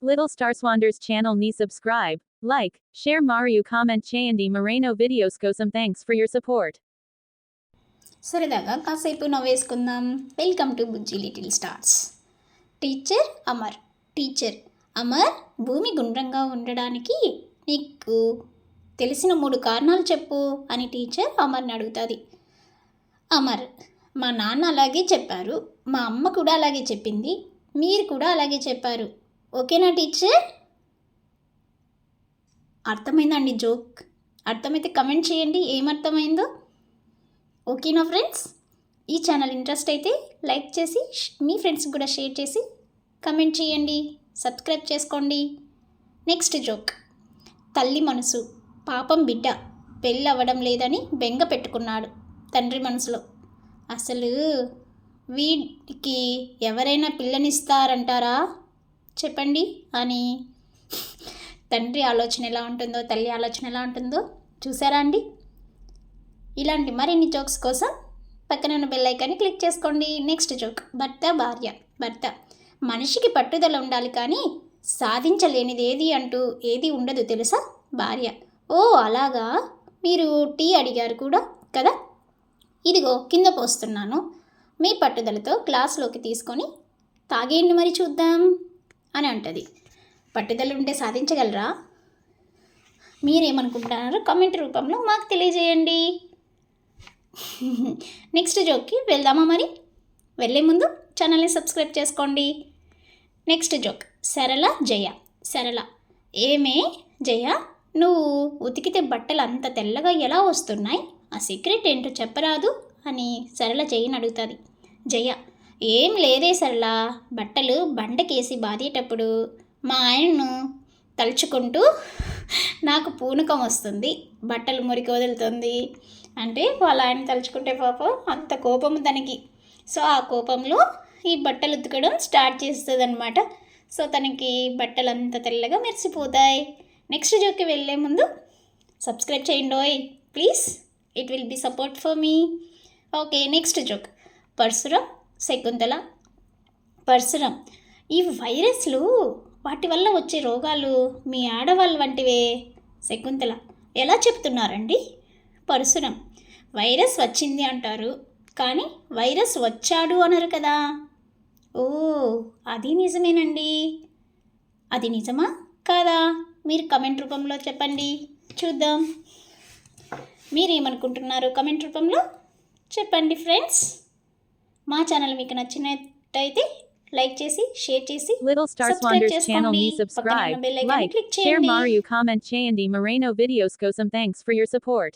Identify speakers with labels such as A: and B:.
A: Little Star Swanders channel ని subscribe, like, share మరియు comment చేయండి. మరెన్నో వీడియోస్ కోసం థ్యాంక్స్ ఫర్ యువర్ సపోర్ట్.
B: సరదాగా కాసేపు నవ్వేసుకుందాం. Welcome to Bujji little stars. Teacher Amar భూమి గుండ్రంగా ఉండడానికి నీకు తెలిసిన 3 కారణాలు చెప్పు అని టీచర్ అమర్ని అడుగుతుంది. అమర్, మా నాన్న అలాగే చెప్పారు, మా అమ్మ కూడా అలాగే చెప్పింది, మీరు కూడా అలాగే చెప్పారు. ఓకేనా టీచర్? అర్థమైందండి జోక్? అర్థమైతే కమెంట్ చేయండి ఏమర్థమైందో. ఓకేనా ఫ్రెండ్స్? ఈ ఛానల్ ఇంట్రెస్ట్ అయితే లైక్ చేసి మీ ఫ్రెండ్స్కి కూడా షేర్ చేసి కమెంట్ చేయండి, సబ్స్క్రైబ్ చేసుకోండి. Next joke. తల్లి మనసు, పాపం బిడ్డ పెళ్ళి అవ్వడం లేదని బెంగ పెట్టుకున్నాడు తండ్రి మనసులో. అసలు వీడికి ఎవరైనా పిల్లనిస్తారంటారా చెప్పండి అని తండ్రి ఆలోచన ఎలా ఉంటుందో, తల్లి ఆలోచన ఎలా ఉంటుందో చూసారా అండి? ఇలాంటి మరిన్ని జోక్స్ కోసం పక్కన ఉన్న బెల్ ఐకాన్ని క్లిక్ చేసుకోండి. Next joke. భర్త మనిషికి పట్టుదల ఉండాలి కానీ సాధించలేనిది ఏది ఉండదు తెలుసా? భార్య: ఓ అలాగా, మీరు టీ అడిగారు కూడా కదా, ఇదిగో కింద పోస్తున్నాను, మీ పట్టుదలతో గ్లాస్లోకి తీసుకొని తాగేయండి మరి చూద్దాం అని అంటది. పట్టుదల ఉంటే సాధించగలరా? మీరేమనుకుంటున్నారో కామెంట్ రూపంలో మాకు తెలియజేయండి. నెక్స్ట్ జోక్కి వెళ్దామా మరి? వెళ్ళే ముందు ఛానల్ని సబ్స్క్రైబ్ చేసుకోండి. Next joke. సరళ: ఏమే జయ, నువ్వు ఉతికితే బట్టలు అంత తెల్లగా ఎలా వస్తున్నాయి? ఆ సీక్రెట్ ఏంటో చెప్పరాదు అని సరళ జయని అడుగుతుంది. జయ: ఏం లేదే సరళ, బట్టలు బండకేసి బాదేటప్పుడు మా ఆయన్ను తలుచుకుంటూ నాకు పూనకం వస్తుంది, బట్టలు మురికి వదులుతుంది. అంటే వాళ్ళ ఆయన తలుచుకుంటే పాపం అంత కోపం తనకి. సో ఆ కోపంలో ఈ బట్టలు ఉతకడం స్టార్ట్ చేస్తుంది అనమాట. సో తనకి బట్టలు అంత తెల్లగా మెరిసిపోతాయి. నెక్స్ట్ జోక్కి వెళ్ళే ముందు సబ్స్క్రైబ్ చేయండి please, it will be support for me. Okay, next joke. Parasuram: ఈ వైరస్లు వాటి వల్ల వచ్చే రోగాలు మీ ఆడవాళ్ళ వంటివే. శకుంతల: ఎలా చెప్తున్నారండి? పరశురం: వైరస్ వచ్చింది అంటారు కానీ వైరస్ వచ్చాడు అనరు కదా. ఓ అది నిజమేనండి. అది నిజమా కాదా మీరు కమెంట్ రూపంలో చెప్పండి, చూద్దాం. మీరేమనుకుంటున్నారు కమెంట్ రూపంలో చెప్పండి ఫ్రెండ్స్. మా ఛానల్ మీకు నచ్చినట్టయితే లైక్ చేసి షేర్ చేసి
A: సబ్స్క్రైబ్ చేసుకోండి. పక్కన ఉన్న బెల్ ఐకాన్ని క్లిక్ చేయండి. షేర్ మరియు కామెంట్ చేయండి. మరెన్నో వీడియోస్ కోసం థాంక్స్ ఫర్ యువర్ సపోర్ట్.